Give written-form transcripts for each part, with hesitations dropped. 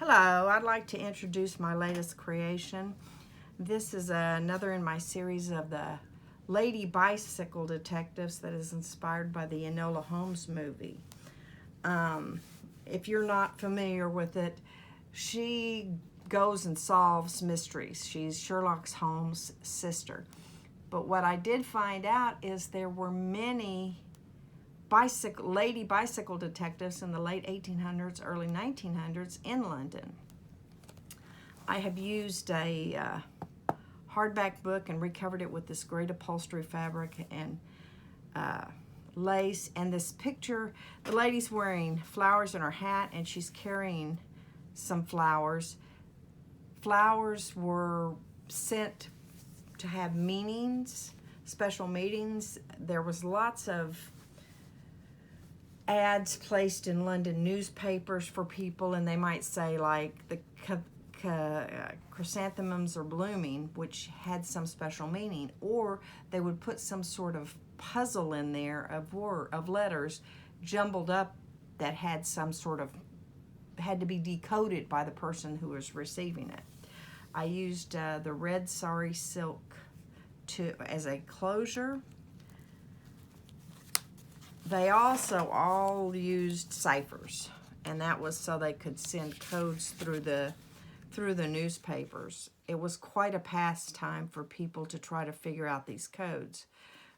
Hello, I'd like to introduce my latest creation. This is another in my series of the Lady Bicycle Detectives that is inspired by the Enola Holmes movie. If you're not familiar with it, she goes and solves mysteries. She's Sherlock Holmes' sister. But what I did find out is there were many lady bicycle detectives in the late 1800s, early 1900s in London. I have used a hardback book and recovered it with this great upholstery fabric and lace. And this picture, the lady's wearing flowers in her hat and she's carrying some flowers. Flowers were sent to have meanings, special meetings. There was lots of ads placed in London newspapers for people, and they might say like the chrysanthemums are blooming, which had some special meaning, or they would put some sort of puzzle in there of letters jumbled up that had some sort of, had to be decoded by the person who was receiving it. I used the red sari silk as a closure. They also all used ciphers, and that was so they could send codes through the newspapers. It was quite a pastime for people to try to figure out these codes.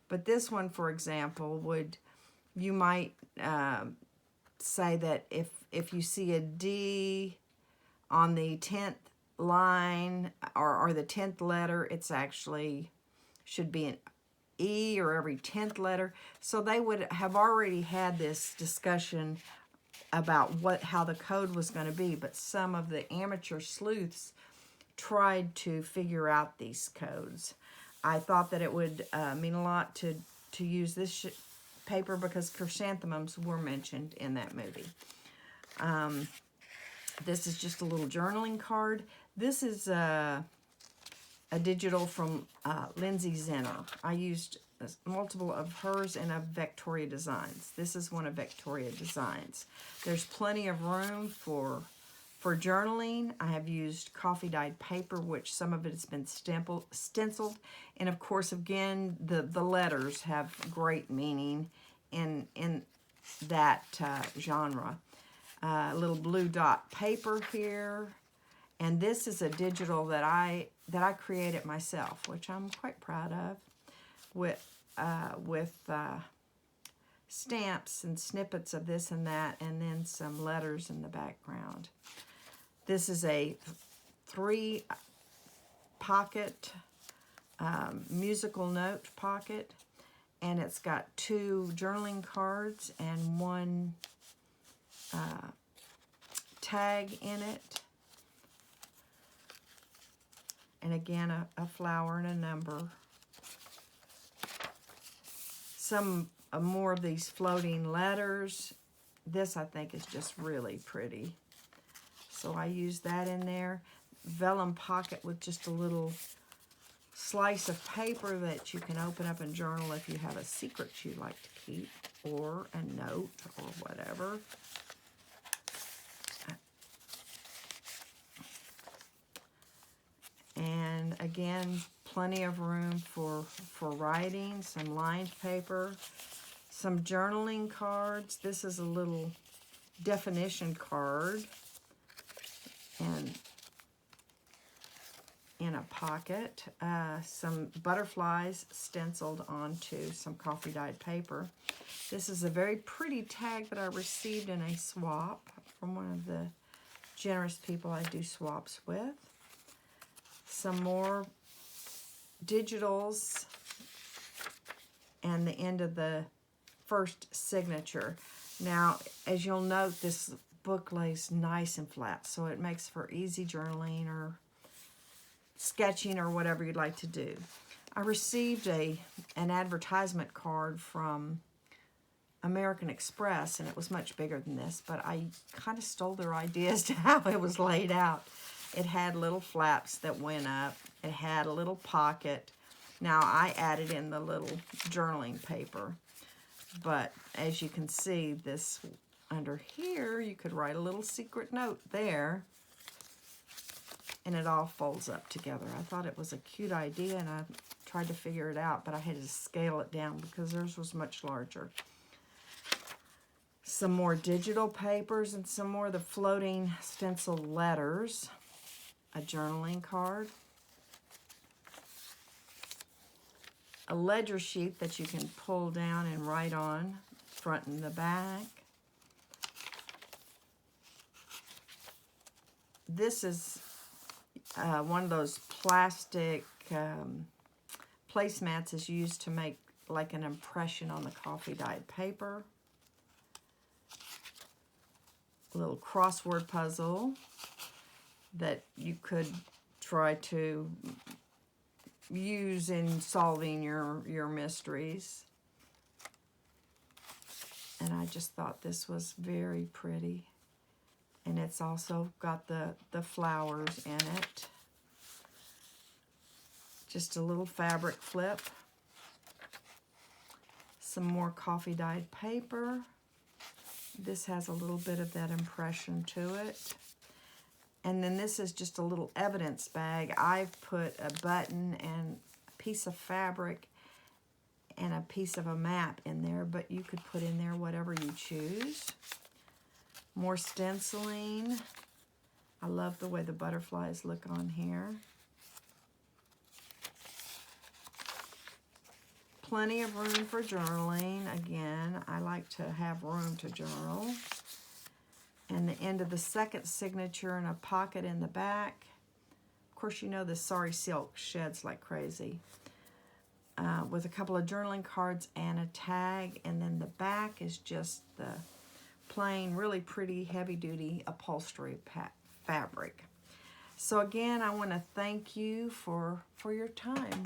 But this one, for example, you might say that if you see a D on the 10th line or the 10th letter, it's actually should be an E or every 10th letter. So they would have already had this discussion about how the code was going to be, but some of the amateur sleuths tried to figure out these codes. I thought that it would mean a lot to use this paper because chrysanthemums were mentioned in that movie. This is just a little journaling card. This is a digital from Lindsay Zenner. I used multiple of hers and of Victoria Designs. This is one of Victoria Designs. There's plenty of room for journaling. I have used coffee dyed paper, which some of it has been stenciled, and of course, again, the letters have great meaning in that genre. A little blue dot paper here. And this is a digital that I created myself, which I'm quite proud of, with stamps and snippets of this and that, and then some letters in the background. This is a 3-pocket musical note pocket, and it's got 2 journaling cards and 1 tag in it. And again, a flower and a number. Some more of these floating letters. This, I think, is just really pretty. So I used that in there. Vellum pocket with just a little slice of paper that you can open up and journal if you have a secret you'd like to keep, or a note, or whatever. And again, plenty of room for writing, some lined paper, some journaling cards. This is a little definition card and in a pocket. Some butterflies stenciled onto some coffee dyed paper. This is a very pretty tag that I received in a swap from one of the generous people I do swaps with. Some more digitals and the end of the first signature. Now, as you'll note, this book lays nice and flat, so it makes for easy journaling or sketching or whatever you'd like to do. I received an advertisement card from American Express, and it was much bigger than this, but I kind of stole their ideas to how it was laid out. It had little flaps that went up. It had a little pocket. Now, I added in the little journaling paper. But as you can see, this under here, you could write a little secret note there. and it all folds up together. I thought it was a cute idea, and I tried to figure it out, but I had to scale it down because theirs was much larger. Some more digital papers and some more of the floating stencil letters. A journaling card. A ledger sheet that you can pull down and write on, front and the back. This is one of those plastic placemats is used to make like an impression on the coffee dyed paper. A little crossword puzzle that you could try to use in solving your mysteries. And I just thought this was very pretty. And it's also got the flowers in it. Just a little fabric flip. Some more coffee dyed paper. This has a little bit of that impression to it. And then this is just a little evidence bag. I've put a button and a piece of fabric and a piece of a map in there, but you could put in there whatever you choose. More stenciling. I love the way the butterflies look on here. Plenty of room for journaling. Again, I like to have room to journal. And the end of the second signature and a pocket in the back. Of course, you know the Sorry Silk sheds like crazy. With a couple of journaling cards and a tag. And then the back is just the plain, really pretty, heavy-duty upholstery fabric. So again, I want to thank you for your time.